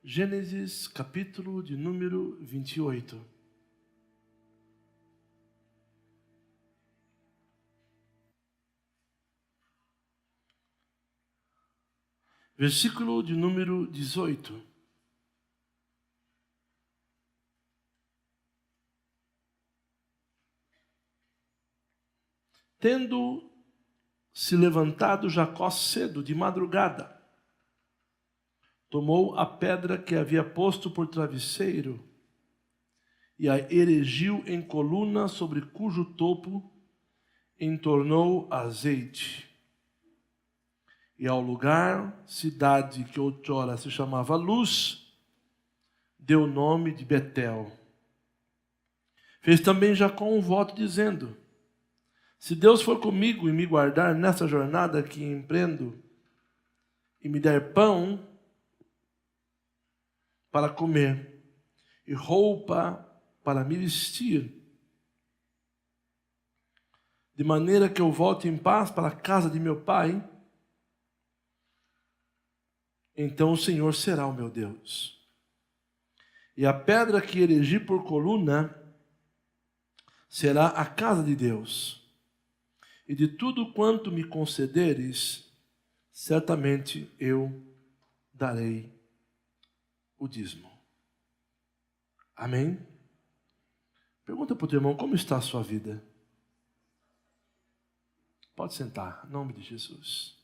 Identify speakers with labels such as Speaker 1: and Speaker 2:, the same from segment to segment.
Speaker 1: Gênesis, capítulo de número 28. Versículo de número 18. Tendo se levantado Jacó cedo, de madrugada, tomou a pedra que havia posto por travesseiro e a erigiu em coluna, sobre cujo topo entornou azeite. E ao lugar, cidade que outrora se chamava Luz, deu o nome de Betel. Fez também Jacó um voto dizendo: se Deus for comigo e me guardar nessa jornada que empreendo, e me der pão para comer e roupa para me vestir, de maneira que eu volte em paz para a casa de meu pai, então o Senhor será o meu Deus. E a pedra que erigi por coluna será a casa de Deus. E de tudo quanto me concederes, certamente eu darei o dízimo. Amém? Pergunta para o teu irmão, como está a sua vida? Pode sentar, em nome de Jesus.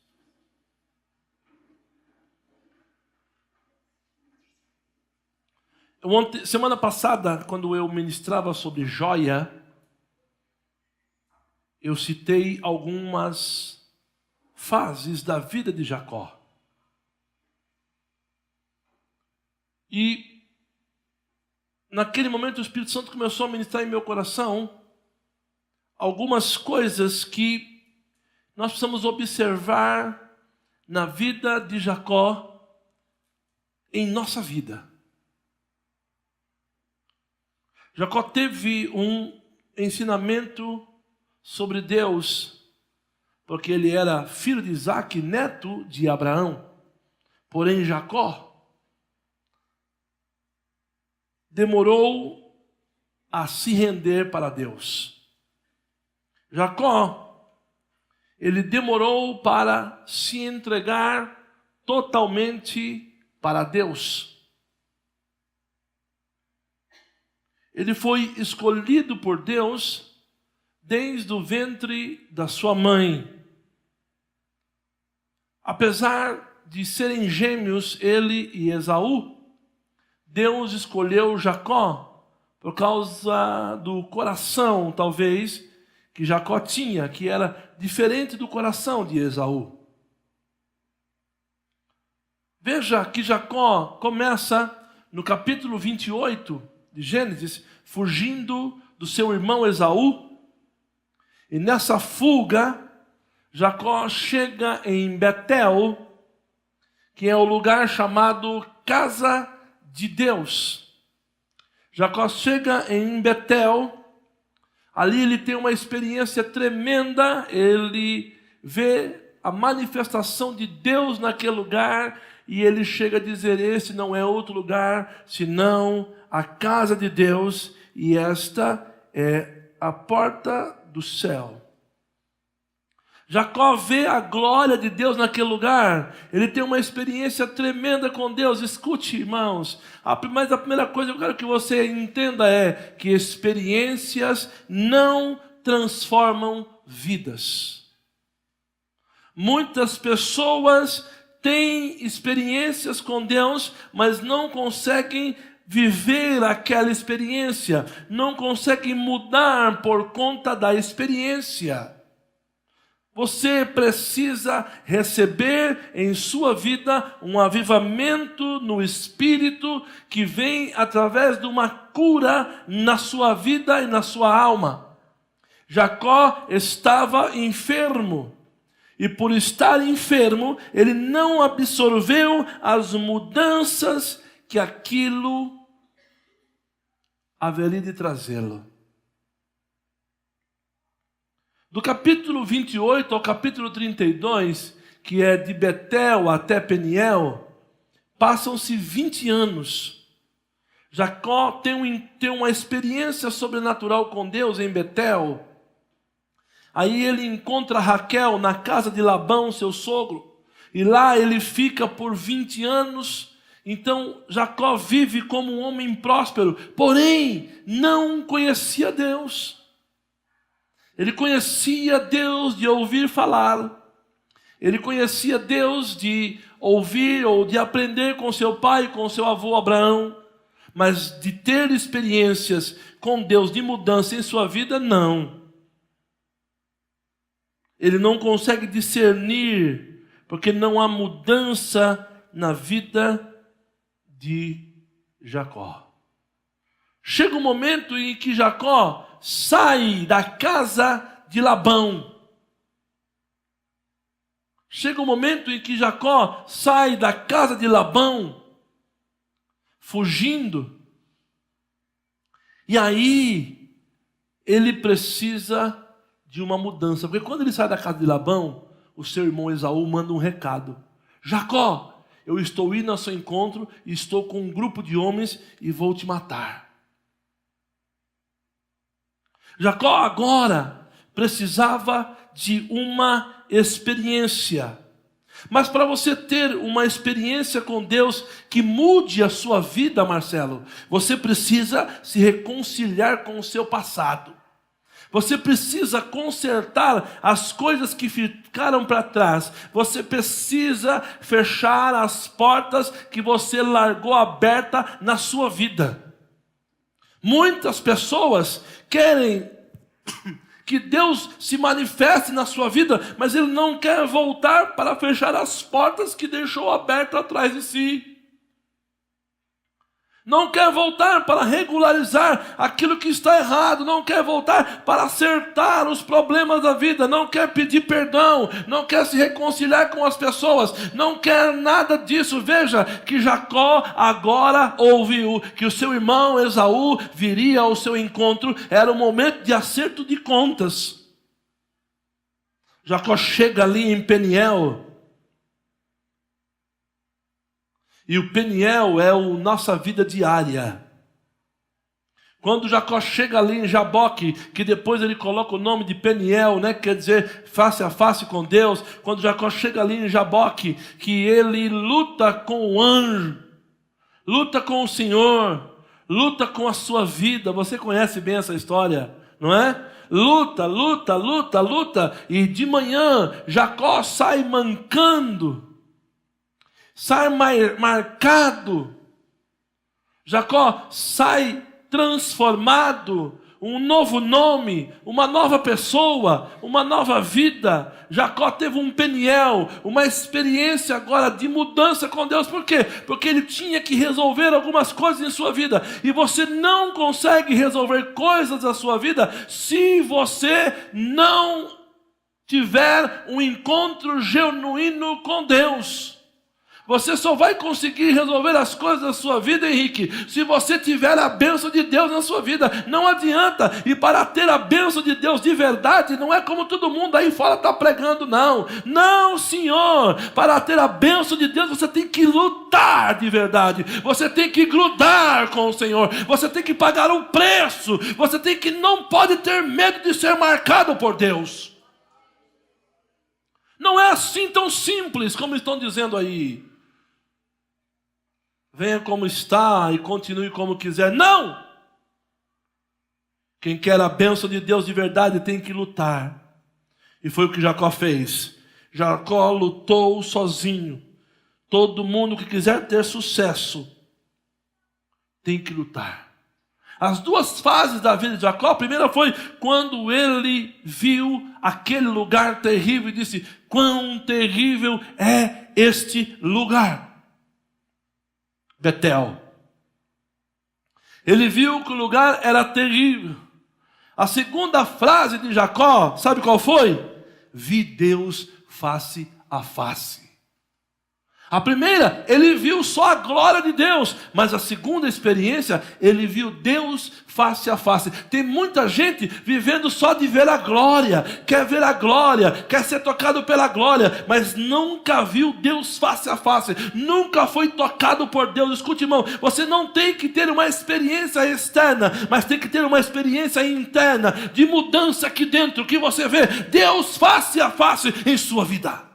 Speaker 1: Semana passada, quando eu ministrava sobre joia, eu citei algumas fases da vida de Jacó. E naquele momento o Espírito Santo começou a ministrar em meu coração algumas coisas que nós precisamos observar na vida de Jacó, em nossa vida. Jacó teve um ensinamento sobre Deus, porque ele era filho de Isaac, neto de Abraão. Porém, Jacó demorou a se render para Deus. Jacó, ele demorou para se entregar totalmente para Deus. Ele foi escolhido por Deus desde o ventre da sua mãe. Apesar de serem gêmeos, ele e Esaú, Deus escolheu Jacó por causa do coração, talvez, que Jacó tinha, que era diferente do coração de Esaú. Veja que Jacó começa no capítulo 28 de Gênesis, fugindo do seu irmão Esaú. E nessa fuga, Jacó chega em Betel, que é o lugar chamado Casa de Deus. Jacó chega em Betel, ali ele tem uma experiência tremenda, ele vê a manifestação de Deus naquele lugar, e ele chega a dizer: esse não é outro lugar, senão a casa de Deus, e esta é a porta do céu. Jacó vê a glória de Deus naquele lugar, ele tem uma experiência tremenda com Deus. Escute, irmãos, mas a primeira coisa que eu quero que você entenda é que experiências não transformam vidas. Muitas pessoas têm experiências com Deus, mas não conseguem viver aquela experiência, não conseguem mudar por conta da experiência. Você precisa receber em sua vida um avivamento no Espírito que vem através de uma cura na sua vida e na sua alma. Jacó estava enfermo. E por estar enfermo, ele não absorveu as mudanças que aquilo haveria de trazê-lo. Do capítulo 28 ao capítulo 32, que é de Betel até Peniel, Passam-se 20 anos. Jacó tem uma experiência sobrenatural com Deus em Betel. Aí ele encontra Raquel na casa de Labão, seu sogro. E lá ele fica por 20 anos. Então Jacó vive como um homem próspero. Porém, não conhecia Deus. Ele conhecia Deus de ouvir falar. Ele conhecia Deus de ouvir ou de aprender com seu pai, com seu avô Abraão. Mas de ter experiências com Deus de mudança em sua vida, não. Ele não consegue discernir, porque não há mudança na vida de Jacó. Chega um momento em que Jacó sai da casa de Labão. Chega um momento em que Jacó sai da casa de Labão, fugindo. E aí, ele precisa de uma mudança. Porque quando ele sai da casa de Labão, o seu irmão Esaú manda um recado. Jacó, eu estou indo ao seu encontro, estou com um grupo de homens e vou te matar. Jacó agora precisava de uma experiência. Mas para você ter uma experiência com Deus que mude a sua vida, Marcelo, você precisa se reconciliar com o seu passado. Você precisa consertar as coisas que ficaram para trás. Você precisa fechar as portas que você largou aberta na sua vida. Muitas pessoas querem que Deus se manifeste na sua vida, mas Ele não quer voltar para fechar as portas que deixou abertas atrás de si. Não quer voltar para regularizar aquilo que está errado, não quer voltar para acertar os problemas da vida, não quer pedir perdão, não quer se reconciliar com as pessoas, não quer nada disso. Veja que Jacó agora ouviu que o seu irmão Esaú viria ao seu encontro, era o momento de acerto de contas. Jacó chega ali em Peniel. E o Peniel é a nossa vida diária. Quando Jacó chega ali em Jaboque, que depois ele coloca o nome de Peniel, né, quer dizer face a face com Deus. Quando Jacó chega ali em Jaboque, que ele luta com o anjo, luta com o Senhor, luta com a sua vida. Você conhece bem essa história, não é? Luta, luta, luta, luta. E de manhã Jacó sai mancando. Sai marcado. Jacó sai transformado, um novo nome, uma nova pessoa, uma nova vida. Jacó teve um Peniel, uma experiência agora de mudança com Deus. Por quê? Porque ele tinha que resolver algumas coisas em sua vida. E você não consegue resolver coisas da sua vida se você não tiver um encontro genuíno com Deus. Você só vai conseguir resolver as coisas da sua vida, Henrique, se você tiver a bênção de Deus na sua vida. Não adianta. E para ter a bênção de Deus de verdade, não é como todo mundo aí fora está pregando, não. Não, senhor. Para ter a bênção de Deus, você tem que lutar de verdade. Você tem que grudar com o Senhor. Você tem que pagar um preço. Você não pode ter medo de ser marcado por Deus. Não é assim tão simples como estão dizendo aí. Venha como está e continue como quiser. Não! Quem quer a bênção de Deus de verdade tem que lutar. E foi o que Jacó fez. Jacó lutou sozinho. Todo mundo que quiser ter sucesso tem que lutar. As duas fases da vida de Jacó, a primeira foi quando ele viu aquele lugar terrível e disse: quão terrível é este lugar. Betel. Ele viu que o lugar era terrível. A segunda frase de Jacó, sabe qual foi? Vi Deus face a face. A primeira, ele viu só a glória de Deus, mas a segunda experiência, ele viu Deus face a face. Tem muita gente vivendo só de ver a glória, quer ser tocado pela glória, mas nunca viu Deus face a face, nunca foi tocado por Deus. Escute, irmão, você não tem que ter uma experiência externa, mas tem que ter uma experiência interna, de mudança aqui dentro, que você vê Deus face a face em sua vida.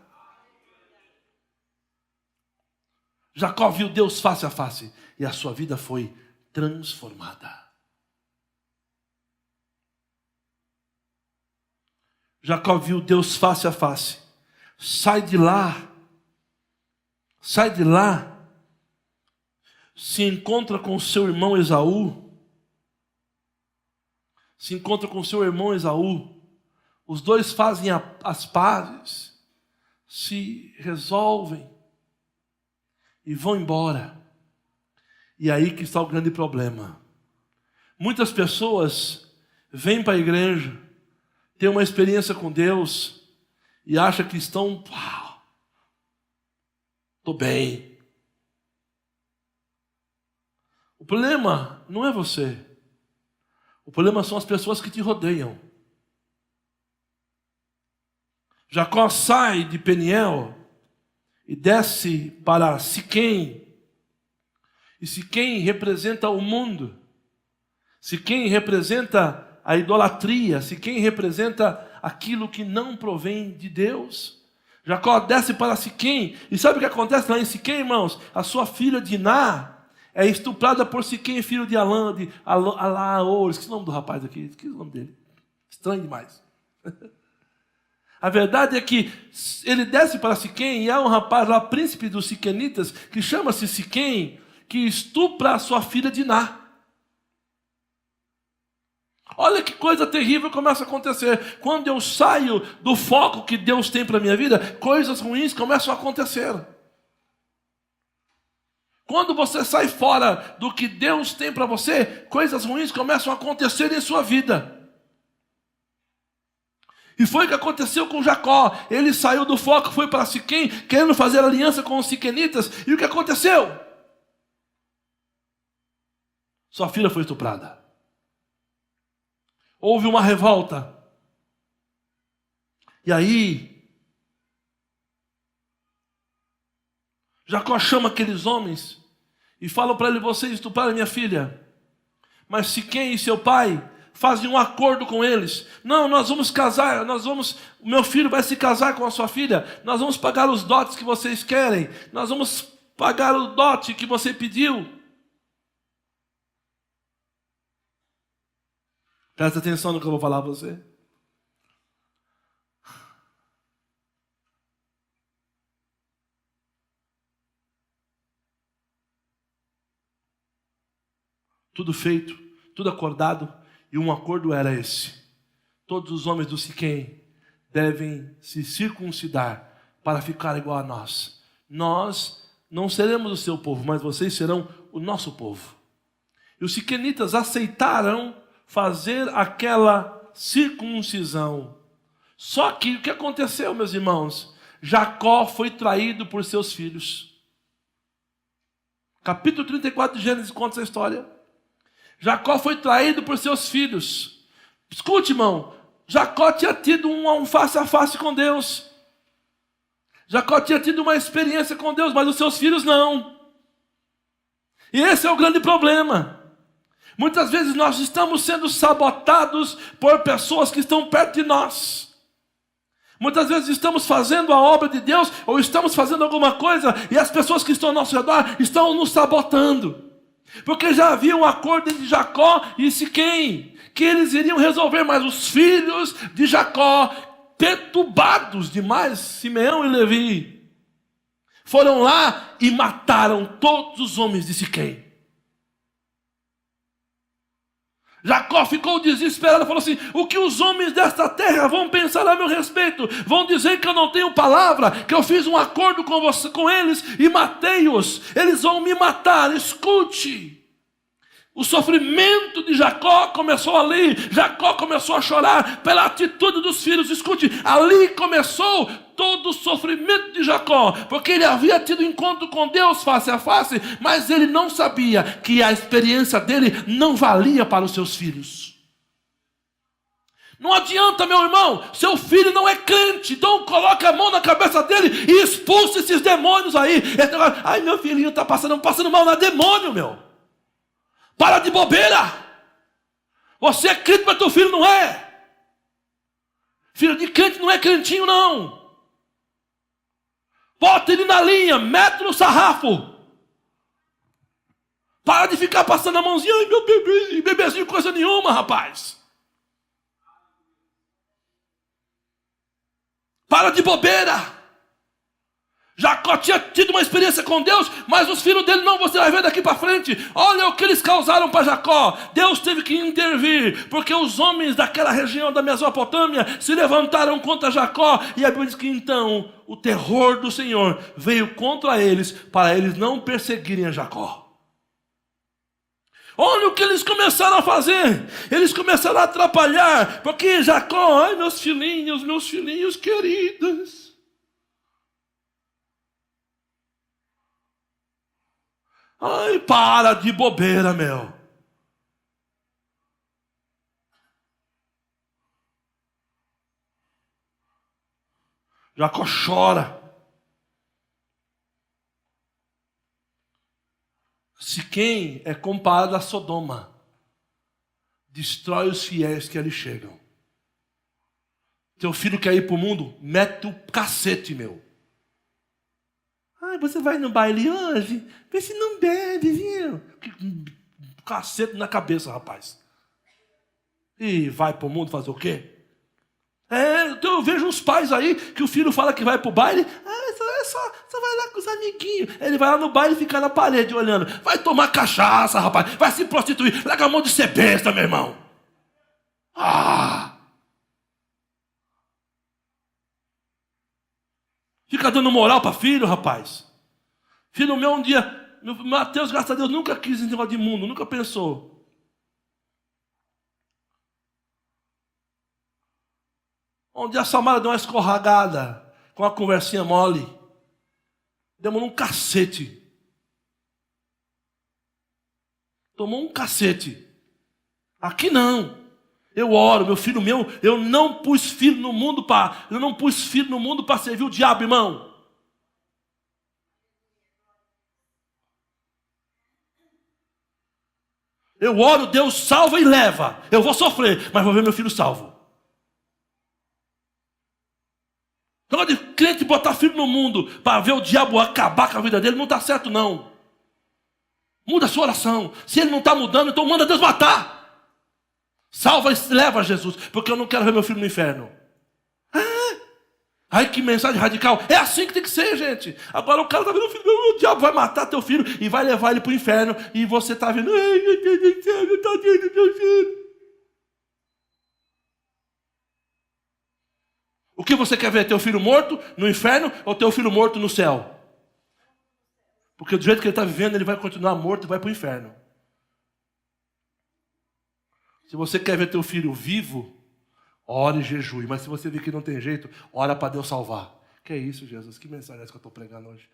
Speaker 1: Jacó viu Deus face a face e a sua vida foi transformada. Jacó viu Deus face a face. Sai de lá, se encontra com seu irmão Esaú. Os dois fazem as pazes, se resolvem e vão embora. E aí que está o grande problema. Muitas pessoas vêm para a igreja, têm uma experiência com Deus e acham que estão, estou bem. O problema não é você. O problema são as pessoas que te rodeiam. Jacó sai de Peniel e desce para Siquém. E Siquém representa o mundo. Siquém representa a idolatria. Siquém representa aquilo que não provém de Deus. Jacó desce para Siquém. E sabe o que acontece lá em Siquém, irmãos? A sua filha Diná é estuprada por Siquém, filho de Alã, esqueci o nome do rapaz aqui, esqueci o nome dele. Estranho demais. A verdade é que ele desce para Siquém e há um rapaz lá, príncipe dos siquenitas, que chama-se Siquém, que estupra a sua filha Diná. Olha que coisa terrível começa a acontecer. Quando eu saio do foco que Deus tem para a minha vida, coisas ruins começam a acontecer. Quando você sai fora do que Deus tem para você, coisas ruins começam a acontecer em sua vida. E foi o que aconteceu com Jacó. Ele saiu do foco, foi para Siquém, querendo fazer aliança com os siquenitas. E o que aconteceu? Sua filha foi estuprada. Houve uma revolta. E aí, Jacó chama aqueles homens e fala para ele: vocês estupraram minha filha. Mas Siquém e seu pai fazem um acordo com eles. Não, nós vamos casar, o meu filho vai se casar com a sua filha, nós vamos pagar os dotes que vocês querem, nós vamos pagar o dote que você pediu. Presta atenção no que eu vou falar para você. Tudo feito, tudo acordado. E um acordo era esse: todos os homens do Siquém devem se circuncidar para ficar igual a nós. Nós não seremos o seu povo, mas vocês serão o nosso povo. E os siquenitas aceitaram fazer aquela circuncisão. Só que o que aconteceu, meus irmãos? Jacó foi traído por seus filhos. Capítulo 34 de Gênesis conta essa história. Jacó foi traído por seus filhos. Escute, irmão, Jacó tinha tido um face a face com Deus. Jacó tinha tido uma experiência com Deus, mas os seus filhos não. E esse é o grande problema. Muitas vezes nós estamos sendo sabotados por pessoas que estão perto de nós. Muitas vezes estamos fazendo a obra de Deus, ou estamos fazendo alguma coisa, e as pessoas que estão ao nosso redor estão nos sabotando. Porque já havia um acordo entre Jacó e Siquém, que eles iriam resolver, mas os filhos de Jacó, perturbados demais, Simeão e Levi, foram lá e mataram todos os homens de Siquém. Jacó ficou desesperado, falou assim: o que os homens desta terra vão pensar a meu respeito? Vão dizer que eu não tenho palavra, que eu fiz um acordo com eles e matei-os. Eles vão me matar. Escute, O sofrimento de Jacó começou ali. Jacó começou a chorar pela atitude dos filhos. Escute, ali começou todo o sofrimento de Jacó, porque ele havia tido encontro com Deus face a face, mas ele não sabia que a experiência dele não valia para os seus filhos. Não adianta, meu irmão, seu filho não é crente, então coloque a mão na cabeça dele e expulse esses demônios aí. Ai, meu filhinho está passando mal, não é demônio, meu. Para de bobeira. Você é crente, mas teu filho não é. Filho de crente não é crentinho, não. Bota ele na linha, mete no sarrafo. Para de ficar passando a mãozinha. Ai, meu bebezinho, coisa nenhuma, rapaz. Para de bobeira. Jacó tinha tido uma experiência com Deus, mas os filhos dele não, você vai ver daqui para frente. Olha o que eles causaram para Jacó. Deus teve que intervir, porque os homens daquela região da Mesopotâmia se levantaram contra Jacó, e a Bíblia diz que então o terror do Senhor veio contra eles, para eles não perseguirem a Jacó. Olha o que eles começaram a fazer. Eles começaram a atrapalhar, porque Jacó, ai, meus filhinhos queridos. Ai, para de bobeira, meu. Jacó chora. Siquém é comparado a Sodoma. Destrói os fiéis que ali chegam. Teu filho quer ir para o mundo? Mete o cacete, meu. Ai, você vai no baile hoje? Vê se não bebe, viu? Cacete na cabeça, rapaz. E vai para o mundo fazer o quê? Então eu vejo uns pais aí que o filho fala que vai para o baile. Só vai lá com os amiguinhos. Ele vai lá no baile e fica na parede olhando. Vai tomar cachaça, rapaz. Vai se prostituir. Larga a mão de ser besta, meu irmão. Fica dando moral para filho, rapaz. Filho meu um dia... Mateus, graças a Deus, nunca quis esse negócio de mundo. Nunca pensou. Um dia a Samara deu uma escorragada com a conversinha mole. Demorou um cacete. Tomou um cacete. Aqui não. Eu oro, eu não pus filho no mundo para servir o diabo, irmão. Eu oro, Deus salva e leva. Eu vou sofrer, mas vou ver meu filho salvo. Não de crente botar filho no mundo para ver o diabo acabar com a vida dele, não está certo não. Muda a sua oração. Se ele não está mudando, então manda Deus matar. Salva e leva Jesus, porque eu não quero ver meu filho no inferno. Ai, que mensagem radical. É assim que tem que ser, gente. Agora o cara está vendo o filho, o diabo vai matar teu filho e vai levar ele para o inferno, e você está vendo, ai, meu Deus do céu, eu estou vendo meu filho. O que você quer ver? Teu filho morto no inferno ou teu filho morto no céu? Porque do jeito que ele está vivendo, ele vai continuar morto e vai para o inferno. Se você quer ver teu filho vivo, ore e jejue. Mas se você vê que não tem jeito, ora para Deus salvar. Que é isso, Jesus? Que mensagem é essa que eu estou pregando hoje?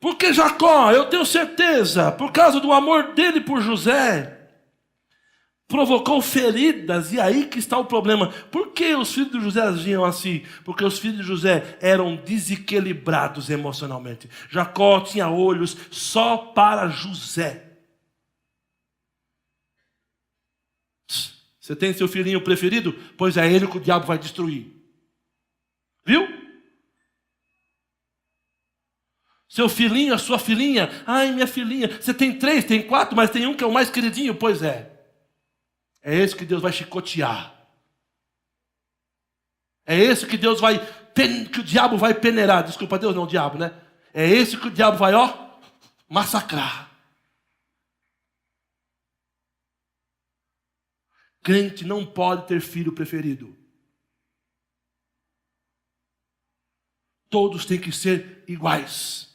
Speaker 1: Porque Jacó, eu tenho certeza, por causa do amor dele por José, provocou feridas, e aí que está o problema. Por que os filhos de José agiam assim? Porque os filhos de José eram desequilibrados emocionalmente. Jacó tinha olhos só para José. Você tem seu filhinho preferido? Pois é ele que o diabo vai destruir. Viu? Seu filhinho, a sua filhinha. Ai, minha filhinha. Você tem 3, tem 4, mas tem um que é o mais queridinho. Pois é. É esse que Deus vai chicotear. É esse que Deus vai... que o diabo vai peneirar. Desculpa, Deus não, o diabo, né? É esse que o diabo vai, massacrar. Crente não pode ter filho preferido. Todos têm que ser iguais.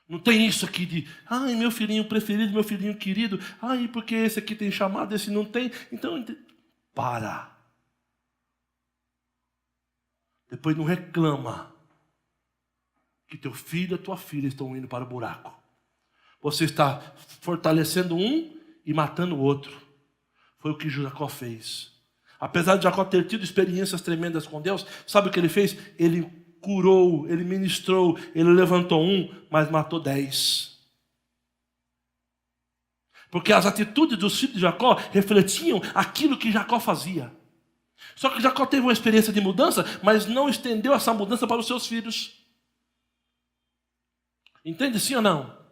Speaker 1: Não tem isso aqui de, ai, meu filhinho preferido, meu filhinho querido, ai, porque esse aqui tem chamado, esse não tem. Então, para. Depois não reclama que teu filho e tua filha estão indo para o buraco. Você está fortalecendo um e matando o outro. Foi o que Jacó fez. Apesar de Jacó ter tido experiências tremendas com Deus, sabe o que ele fez? Ele curou, ele ministrou, ele levantou um, mas matou 10. Porque as atitudes dos filhos de Jacó refletiam aquilo que Jacó fazia. Só que Jacó teve uma experiência de mudança, mas não estendeu essa mudança para os seus filhos. Entende sim ou não?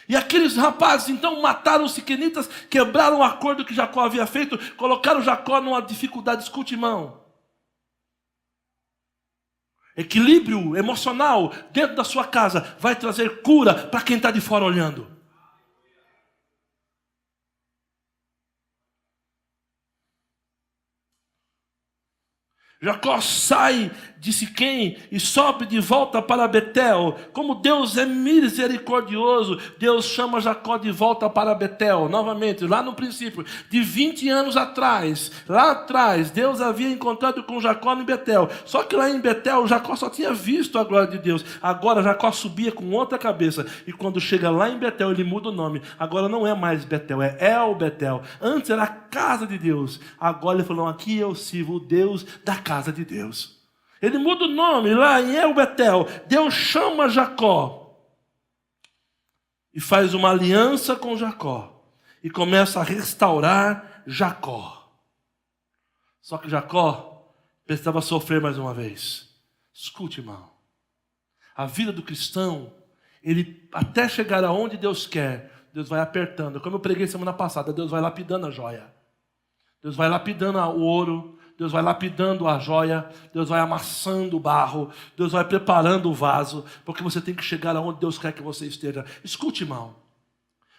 Speaker 1: E aqueles rapazes então mataram os siquenitas, quebraram o acordo que Jacó havia feito, colocaram Jacó numa dificuldade. Escute, irmão. Equilíbrio emocional dentro da sua casa vai trazer cura para quem está de fora olhando. Jacó sai de Siquém e sobe de volta para Betel. Como Deus é misericordioso, Deus chama Jacó de volta para Betel. Novamente, lá no princípio, de 20 anos atrás, lá atrás, Deus havia encontrado com Jacó em Betel. Só que lá em Betel, Jacó só tinha visto a glória de Deus. Agora Jacó subia com outra cabeça. E quando chega lá em Betel, ele muda o nome. Agora não é mais Betel, é El Betel. Antes era a casa de Deus. Agora ele falou, aqui eu sirvo o Deus da casa de Deus. Ele muda o nome lá em El Betel. Deus chama Jacó e faz uma aliança com Jacó e começa a restaurar Jacó. Só que Jacó precisava sofrer mais uma vez. Escute, irmão. A vida do cristão, ele até chegar aonde Deus quer, Deus vai apertando. Como eu preguei semana passada, Deus vai lapidando a joia. Deus vai lapidando o ouro. Deus vai lapidando a joia, Deus vai amassando o barro, Deus vai preparando o vaso, porque você tem que chegar aonde Deus quer que você esteja. Escute, irmão.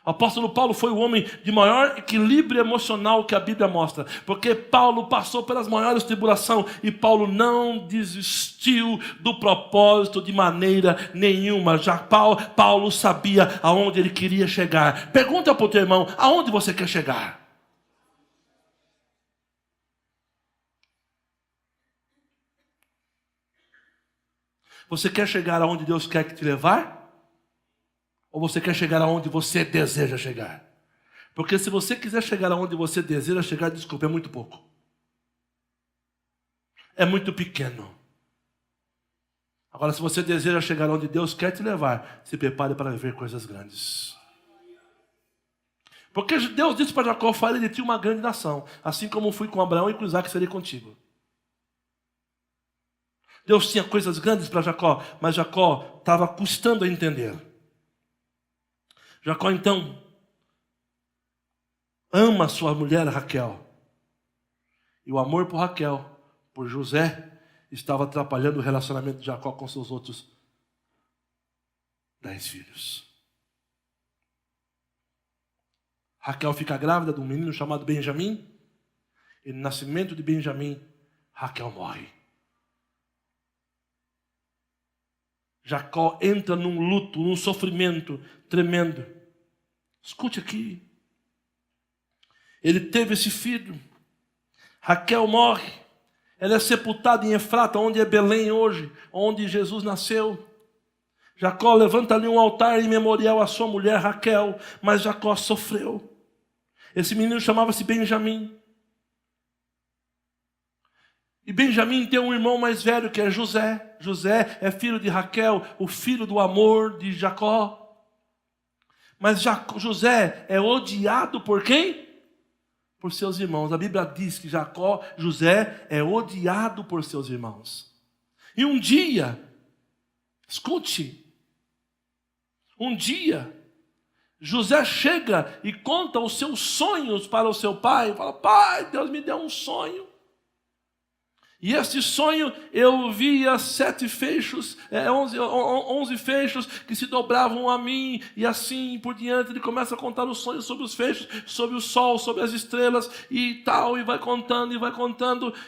Speaker 1: O apóstolo Paulo foi o homem de maior equilíbrio emocional que a Bíblia mostra, porque Paulo passou pelas maiores tribulações e Paulo não desistiu do propósito de maneira nenhuma. Já Paulo sabia aonde ele queria chegar. Pergunta para o teu irmão, aonde você quer chegar? Você quer chegar aonde Deus quer que te levar? Ou você quer chegar aonde você deseja chegar? Porque se você quiser chegar aonde você deseja chegar, desculpa, é muito pouco. É muito pequeno. Agora, se você deseja chegar onde Deus quer te levar, se prepare para viver coisas grandes. Porque Deus disse para Jacó, farei de ti uma grande nação, assim como fui com Abraão e com Isaac, serei contigo. Deus tinha coisas grandes para Jacó, mas Jacó estava custando a entender. Jacó, então, ama sua mulher Raquel. E o amor por Raquel, por José, estava atrapalhando o relacionamento de Jacó com seus outros 10 filhos. Raquel fica grávida de um menino chamado Benjamim. E no nascimento de Benjamim, Raquel morre. Jacó entra num luto, num sofrimento tremendo. Escute aqui. Ele teve esse filho. Raquel morre. Ela é sepultada em Efrata, onde é Belém hoje, onde Jesus nasceu. Jacó levanta ali um altar em memorial à sua mulher Raquel, mas Jacó sofreu. Esse menino chamava-se Benjamim. E Benjamim tem um irmão mais velho que é José. José é filho de Raquel, o filho do amor de Jacó. Mas José é odiado por quem? Por seus irmãos. A Bíblia diz que José é odiado por seus irmãos. E um dia, escute, um dia, José chega e conta os seus sonhos para o seu pai. Fala, pai, Deus me deu um sonho. E este sonho eu via 7 fechos, 11 fechos que se dobravam a mim, e assim por diante. Ele começa a contar os sonhos sobre os fechos, sobre o sol, sobre as estrelas e tal, e vai contando,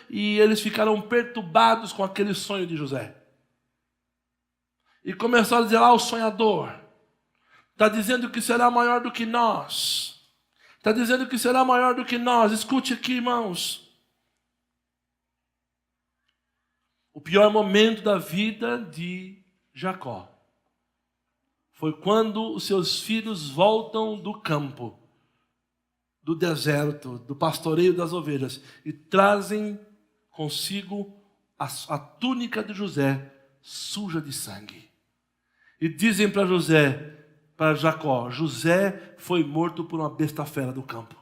Speaker 1: e eles ficaram perturbados com aquele sonho de José. E começaram a dizer: o sonhador está dizendo que será maior do que nós. Está dizendo que será maior do que nós. Escute aqui, irmãos. O pior momento da vida de Jacó foi quando os seus filhos voltam do campo, do deserto, do pastoreio das ovelhas, e trazem consigo a túnica de José suja de sangue. E dizem para Jacó: José foi morto por uma besta fera do campo.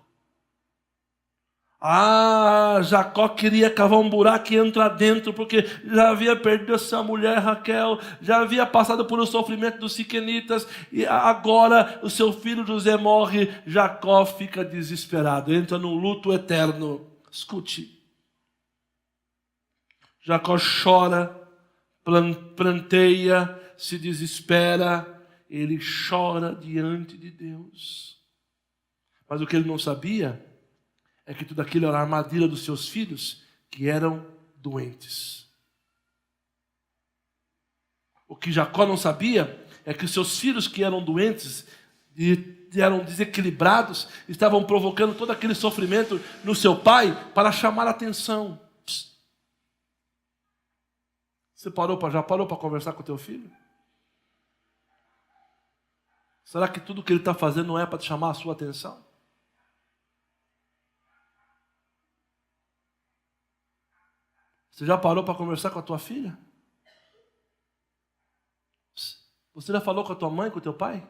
Speaker 1: Jacó queria cavar um buraco e entrar dentro, porque já havia perdido essa mulher Raquel, já havia passado por um sofrimento dos siquenitas, e agora o seu filho José morre. Jacó fica desesperado, entra num luto eterno. Escute. Jacó chora, planteia, se desespera, ele chora diante de Deus. Mas o que ele não sabia é que tudo aquilo era a armadilha dos seus filhos, que eram doentes. O que Jacó não sabia é que os seus filhos, que eram doentes e eram desequilibrados, estavam provocando todo aquele sofrimento no seu pai para chamar a atenção. Você já parou para conversar com o teu filho? Será que tudo que ele está fazendo não é para te chamar a sua atenção? Você já parou para conversar com a tua filha? Você já falou com a tua mãe, com o teu pai?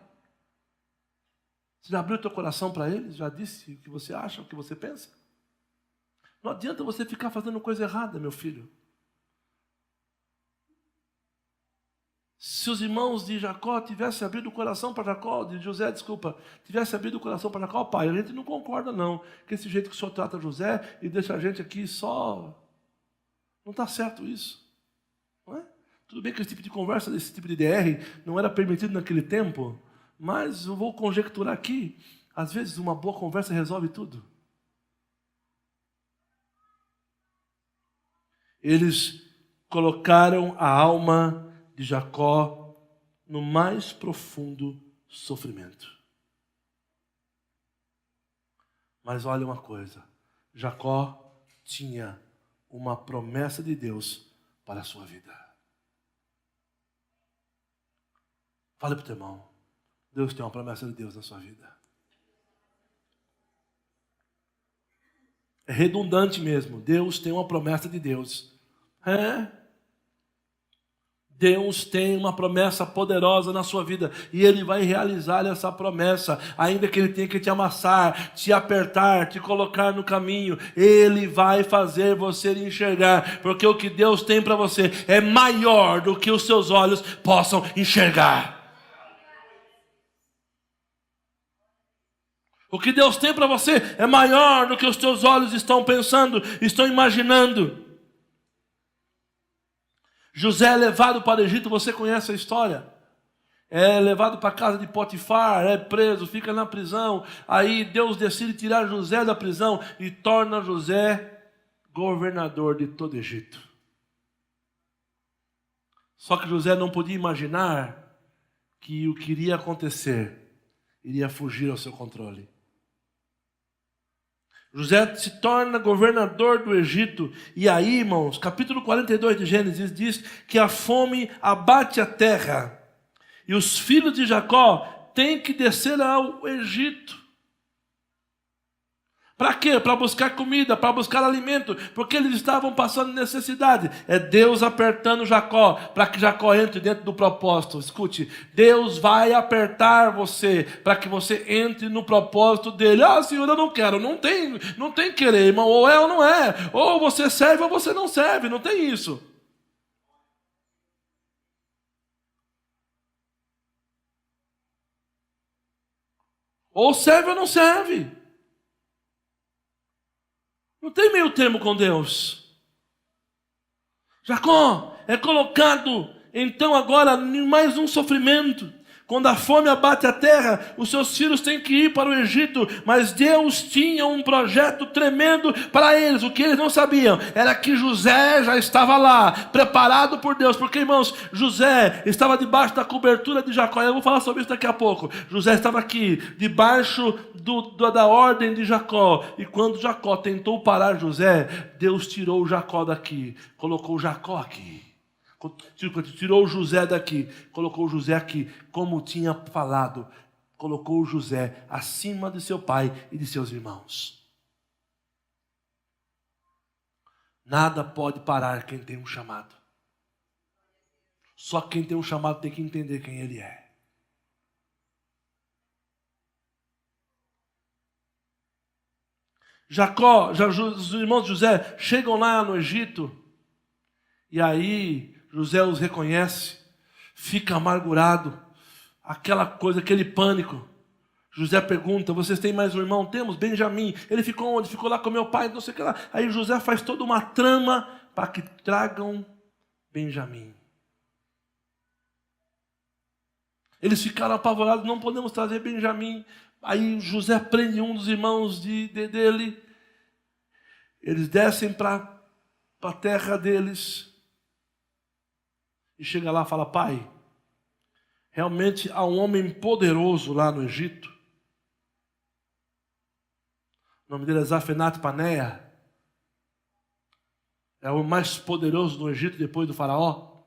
Speaker 1: Você já abriu o teu coração para eles? Já disse o que você acha, o que você pensa? Não adianta você ficar fazendo coisa errada, meu filho. Se os irmãos de Jacó tivessem abrido o coração para Jacó, de José, tivessem abrido o coração para Jacó, pai, a gente não concorda não, que esse jeito que o senhor trata José e deixa a gente aqui só... Não está certo isso. Não é? Tudo bem que esse tipo de conversa, esse tipo de DR, não era permitido naquele tempo, mas eu vou conjecturar aqui, às vezes uma boa conversa resolve tudo. Eles colocaram a alma de Jacó no mais profundo sofrimento. Mas olha uma coisa, Jacó tinha uma promessa de Deus para a sua vida. Fale para o teu irmão, Deus tem uma promessa de Deus na sua vida. É redundante mesmo, Deus tem uma promessa de Deus. Deus tem uma promessa poderosa na sua vida, e Ele vai realizar essa promessa, ainda que Ele tenha que te amassar, te apertar, te colocar no caminho. Ele vai fazer você enxergar, porque o que Deus tem para você é maior do que os seus olhos possam enxergar. O que Deus tem para você é maior do que os teus olhos estão pensando, estão imaginando. José é levado para o Egito, você conhece a história. É levado para a casa de Potifar, é preso, fica na prisão. Aí Deus decide tirar José da prisão e torna José governador de todo o Egito. Só que José não podia imaginar que o que iria acontecer iria fugir ao seu controle. José se torna governador do Egito. E aí, irmãos, capítulo 42 de Gênesis diz que a fome abate a terra. E os filhos de Jacó têm que descer ao Egito. Para quê? Para buscar comida, para buscar alimento, porque eles estavam passando necessidade. É Deus apertando Jacó, para que Jacó entre dentro do propósito. Escute, Deus vai apertar você, para que você entre no propósito dele. Senhor, eu não quero, não tem querer, irmão, ou é ou não é. Ou você serve ou você não serve, não tem isso. Ou serve ou não serve. Não tem meio termo com Deus. Jacó é colocado, então, agora, em mais um sofrimento. Quando a fome abate a terra, os seus filhos têm que ir para o Egito, mas Deus tinha um projeto tremendo para eles. O que eles não sabiam era que José já estava lá, preparado por Deus, porque, irmãos, José estava debaixo da cobertura de Jacó. Eu vou falar sobre isso daqui a pouco. José estava aqui, debaixo da ordem de Jacó, e quando Jacó tentou parar José, Deus tirou Jacó daqui, colocou Jacó aqui. Tirou José daqui, colocou José aqui, como tinha falado, colocou José acima de seu pai e de seus irmãos. Nada pode parar quem tem um chamado. Só quem tem um chamado tem que entender quem ele é. Os irmãos de José chegam lá no Egito, e aí José os reconhece, fica amargurado, aquela coisa, aquele pânico. José pergunta: vocês têm mais um irmão? Temos, Benjamim. Ele ficou onde? Ficou lá com meu pai, não sei o que lá. Aí José faz toda uma trama para que tragam Benjamim. Eles ficaram apavorados: não podemos trazer Benjamim. Aí José prende um dos irmãos dele. Eles descem para a terra deles. E chega lá e fala: pai, realmente há um homem poderoso lá no Egito. O nome dele é Zafenat-Paneah. É o mais poderoso no Egito depois do faraó.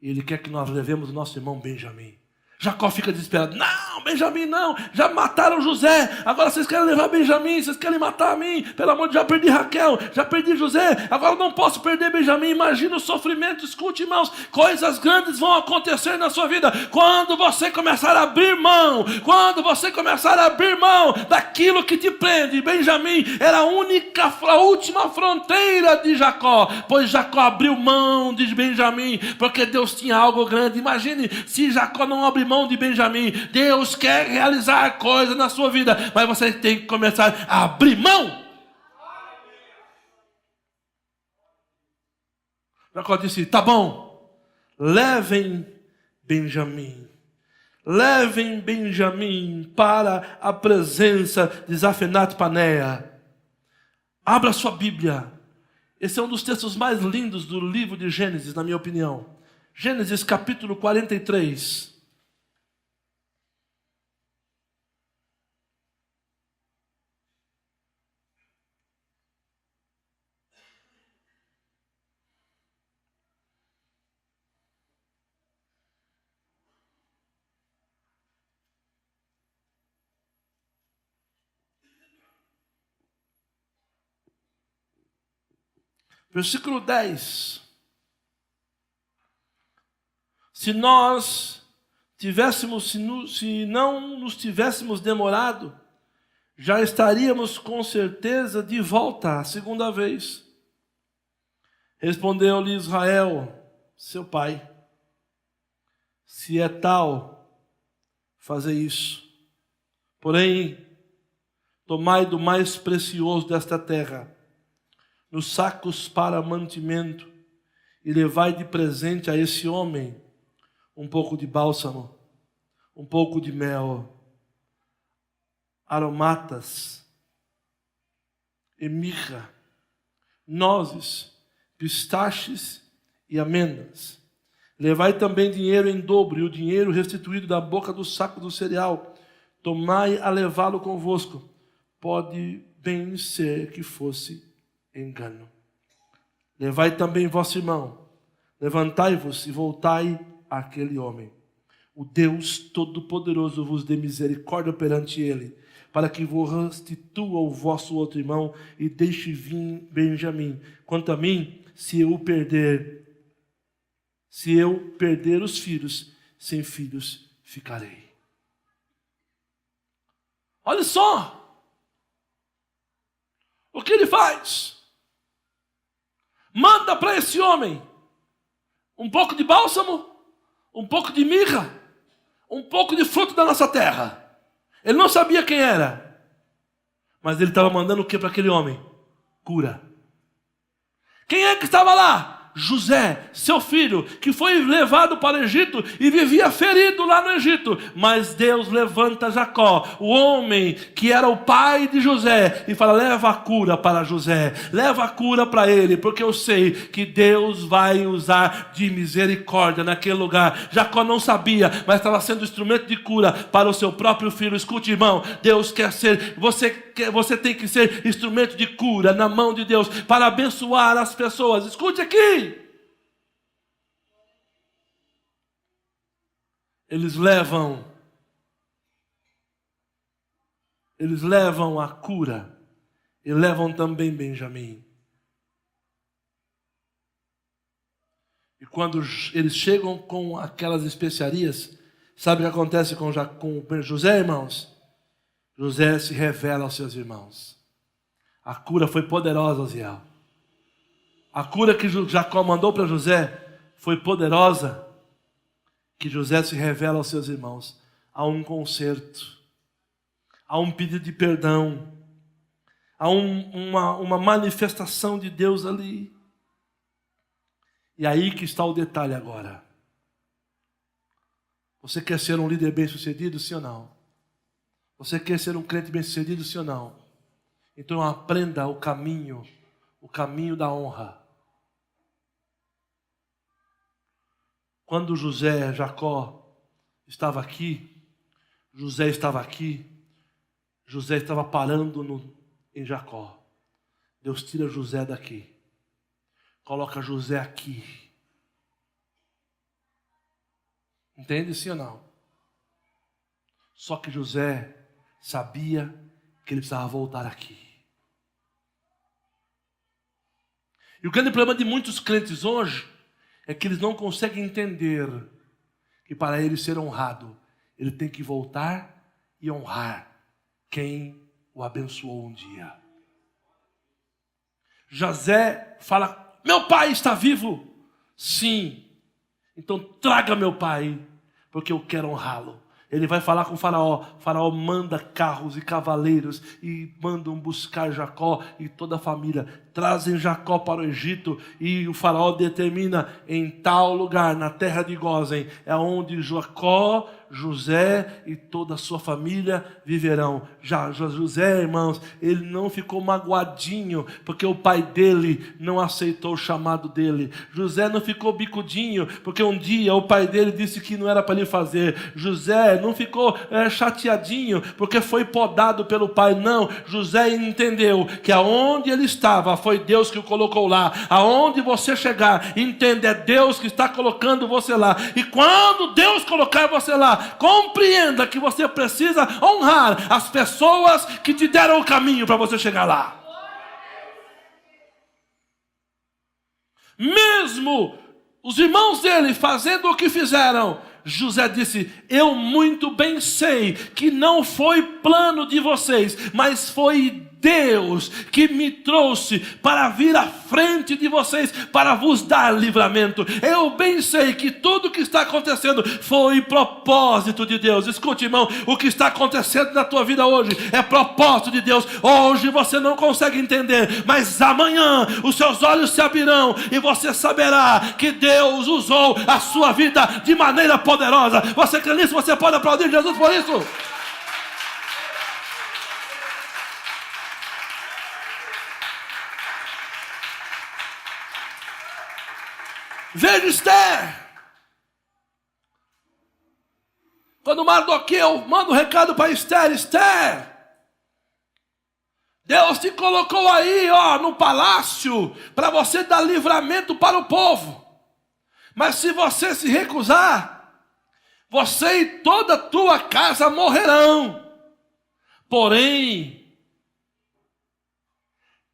Speaker 1: E ele quer que nós levemos o nosso irmão Benjamim. Jacó fica desesperado: não, Benjamim não, já mataram José, agora vocês querem levar Benjamim, vocês querem matar a mim, pelo amor de Deus, já perdi Raquel, já perdi José, agora não posso perder Benjamim. Imagina o sofrimento. Escute, irmãos, coisas grandes vão acontecer na sua vida, quando você começar a abrir mão, daquilo que te prende. Benjamim era a última fronteira de Jacó, pois Jacó abriu mão de Benjamim, porque Deus tinha algo grande. Imagine se Jacó não abre mão de Benjamim. Deus quer realizar coisas na sua vida, mas você tem que começar a abrir mão. Jacó disse: tá bom, levem Benjamim para a presença de Zafenat-Paneah. Abra sua Bíblia. Esse é um dos textos mais lindos do livro de Gênesis, na minha opinião. Gênesis capítulo 43. Versículo 10. Se não nos tivéssemos demorado, já estaríamos com certeza de volta a segunda vez. Respondeu-lhe Israel, seu pai: se é tal, fazei isso. Porém, tomai do mais precioso desta terra, nos sacos para mantimento, e levai de presente a esse homem um pouco de bálsamo, um pouco de mel, aromatas, e mirra, nozes, pistaches e amêndoas. Levai também dinheiro em dobro, e o dinheiro restituído da boca do saco do cereal, tomai a levá-lo convosco. Pode bem ser que fosse engano. Levai também vosso irmão, levantai-vos e voltai àquele homem. O Deus Todo-Poderoso vos dê misericórdia perante ele, para que vos restitua o vosso outro irmão e deixe vir Benjamim. Quanto a mim, se eu perder os filhos, sem filhos ficarei. Olha só o que ele faz. Manda para esse homem um pouco de bálsamo, um pouco de mirra, um pouco de fruto da nossa terra. Ele não sabia quem era, mas ele estava mandando o que para aquele homem? Cura. Quem é que estava lá? José, seu filho, que foi levado para o Egito e vivia ferido lá no Egito. Mas Deus levanta Jacó, o homem que era o pai de José, e fala: leva a cura para José, leva a cura para ele, porque eu sei que Deus vai usar de misericórdia naquele lugar. Jacó não sabia, mas estava sendo instrumento de cura para o seu próprio filho. Escute, irmão, Deus quer ser, você tem que ser instrumento de cura na mão de Deus para abençoar as pessoas. Escute aqui. Eles levam a cura e levam também Benjamim. E quando eles chegam com aquelas especiarias, sabe o que acontece com José, irmãos? José se revela aos seus irmãos. A cura foi poderosa, Osiel. A cura que Jacó mandou para José foi poderosa, que José se revela aos seus irmãos. Há um conserto, há um pedido de perdão, há uma manifestação de Deus ali. E aí que está o detalhe agora. Você quer ser um líder bem-sucedido, sim ou não? Você quer ser um crente bem-sucedido, sim ou não? Então aprenda o caminho da honra. Quando Jacó estava aqui, José estava parando em Jacó. Deus tira José daqui, coloca José aqui. Entende, sim ou não? Só que José sabia que ele precisava voltar aqui. E o grande problema de muitos crentes hoje é que eles não conseguem entender que para ele ser honrado, ele tem que voltar e honrar quem o abençoou um dia. José fala: meu pai está vivo? Sim. Então traga meu pai, porque eu quero honrá-lo. Ele vai falar com o faraó. O faraó manda carros e cavaleiros e mandam buscar Jacó e toda a família. Trazem Jacó para o Egito e o faraó determina: em tal lugar, na terra de Gósen, é onde Jacó, José e toda a sua família viverão. Já José, irmãos, ele não ficou magoadinho porque o pai dele não aceitou o chamado dele. José não ficou bicudinho porque um dia o pai dele disse que não era para ele fazer. José não ficou chateadinho porque foi podado pelo pai. Não, José entendeu que aonde ele estava foi Deus que o colocou lá. Aonde você chegar, entenda, é Deus que está colocando você lá. E quando Deus colocar você lá, compreenda que você precisa honrar as pessoas que te deram o caminho para você chegar lá. Mesmo os irmãos dele fazendo o que fizeram, José disse: eu muito bem sei que não foi plano de vocês, mas foi Deus que me trouxe para vir à frente de vocês, para vos dar livramento. Eu bem sei que tudo que está acontecendo foi propósito de Deus. Escute, irmão, o que está acontecendo na tua vida hoje é propósito de Deus. Hoje você não consegue entender, mas amanhã os seus olhos se abrirão e você saberá que Deus usou a sua vida de maneira poderosa. Você crê nisso? Você pode aplaudir Jesus por isso? Veja Esther. Quando Mardoqueu manda um recado para Esther: Esther, Deus te colocou aí, no palácio, para você dar livramento para o povo. Mas se você se recusar, você e toda a tua casa morrerão. Porém,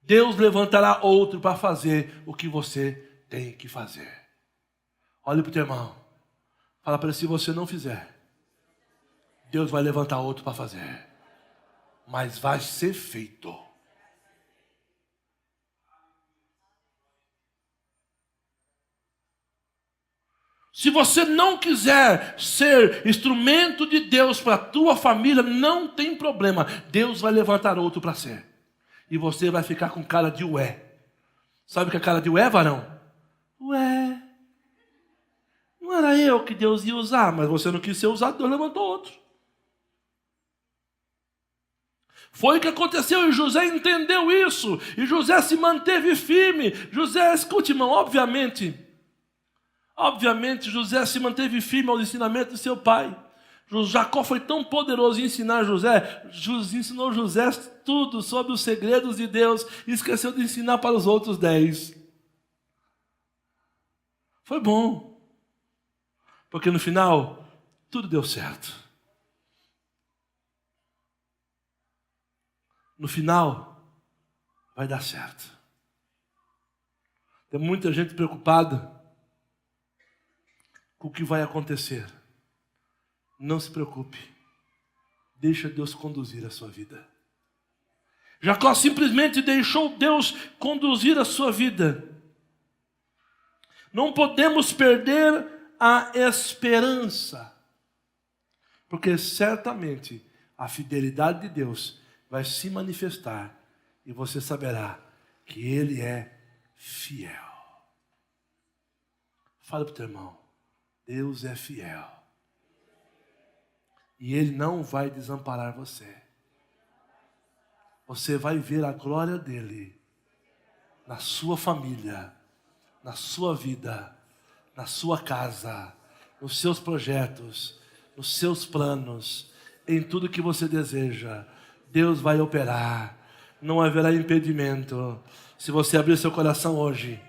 Speaker 1: Deus levantará outro para fazer o que você tem que fazer. Olhe para o teu irmão. Fala para ele: se você não fizer, Deus vai levantar outro para fazer. Mas vai ser feito. Se você não quiser ser instrumento de Deus para a tua família, não tem problema. Deus vai levantar outro para ser. E você vai ficar com cara de ué. Sabe que a cara de ué, varão? Ué, não era eu que Deus ia usar, mas você não quis ser usado, Deus levantou outro. Foi o que aconteceu e José entendeu isso. E José se manteve firme. José, escute, irmão, obviamente, José se manteve firme ao ensinamento de seu pai. Jacó foi tão poderoso em ensinar José, ensinou José tudo sobre os segredos de Deus e esqueceu de ensinar para os outros 10. Foi bom, porque no final tudo deu certo. No final vai dar certo. Tem muita gente preocupada com o que vai acontecer. Não se preocupe. Deixa Deus conduzir a sua vida. Jacó simplesmente deixou Deus conduzir a sua vida. Não podemos perder a esperança. Porque certamente a fidelidade de Deus vai se manifestar. E você saberá que Ele é fiel. Fala para o teu irmão. Deus é fiel. E Ele não vai desamparar você. Você vai ver a glória dEle na sua família, na sua vida, na sua casa, nos seus projetos, nos seus planos, em tudo que você deseja. Deus vai operar, não haverá impedimento. Se você abrir seu coração hoje,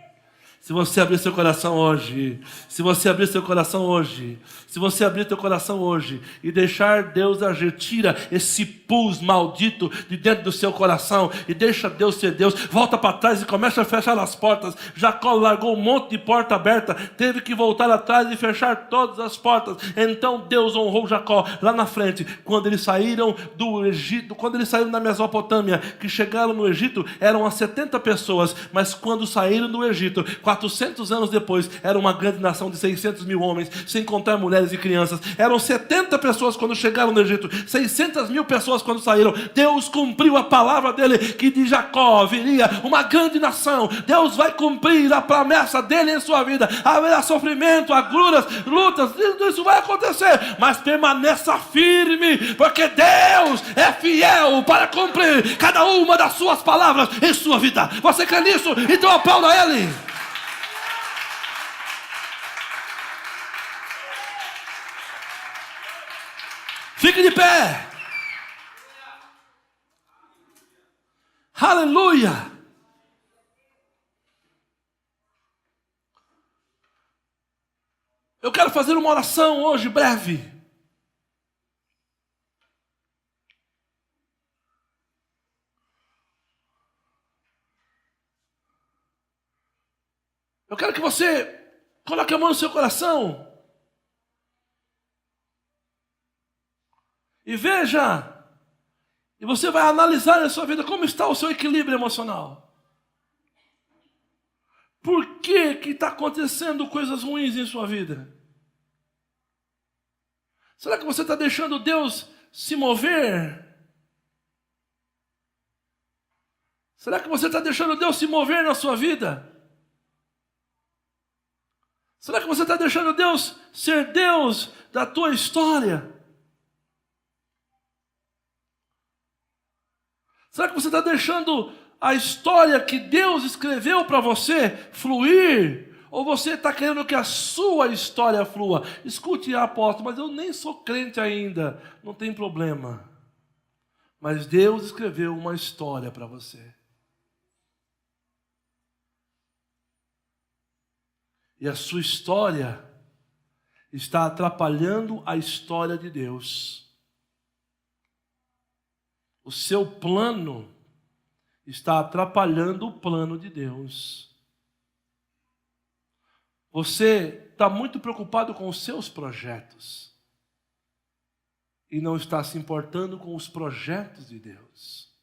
Speaker 1: se você abrir seu coração hoje, se você abrir seu coração hoje, se você abrir teu coração hoje e deixar Deus agir, tira esse pus maldito de dentro do seu coração e deixa Deus ser Deus, volta para trás e começa a fechar as portas. Jacó largou um monte de porta aberta, teve que voltar atrás e fechar todas as portas. Então Deus honrou Jacó lá na frente, quando eles saíram do Egito, quando eles saíram da Mesopotâmia, que chegaram no Egito, eram as 70 pessoas, mas quando saíram do Egito, 400 anos depois, era uma grande nação de 600 mil homens, sem contar mulheres e crianças. Eram 70 pessoas quando chegaram no Egito, 600 mil pessoas quando saíram. Deus cumpriu a palavra dele, que de Jacó viria uma grande nação. Deus vai cumprir a promessa dele em sua vida. Haverá sofrimento, agruras, lutas, tudo isso vai acontecer, mas permaneça firme, porque Deus é fiel para cumprir cada uma das suas palavras em sua vida. Você crê nisso? Então aplauda Ele. Fique de pé. Aleluia. Eu quero fazer uma oração hoje, breve. Eu quero que você coloque a mão no seu coração e veja, e você vai analisar na sua vida como está o seu equilíbrio emocional. Por que está acontecendo coisas ruins em sua vida? Será que você está deixando Deus se mover? Será que você está deixando Deus se mover na sua vida? Será que você está deixando Deus ser Deus da tua história? Será que você está deixando a história que Deus escreveu para você fluir? Ou você está querendo que a sua história flua? Escute, apóstolo, mas eu nem sou crente ainda. Não tem problema. Mas Deus escreveu uma história para você. E a sua história está atrapalhando a história de Deus. O seu plano está atrapalhando o plano de Deus. Você está muito preocupado com os seus projetos e não está se importando com os projetos de Deus.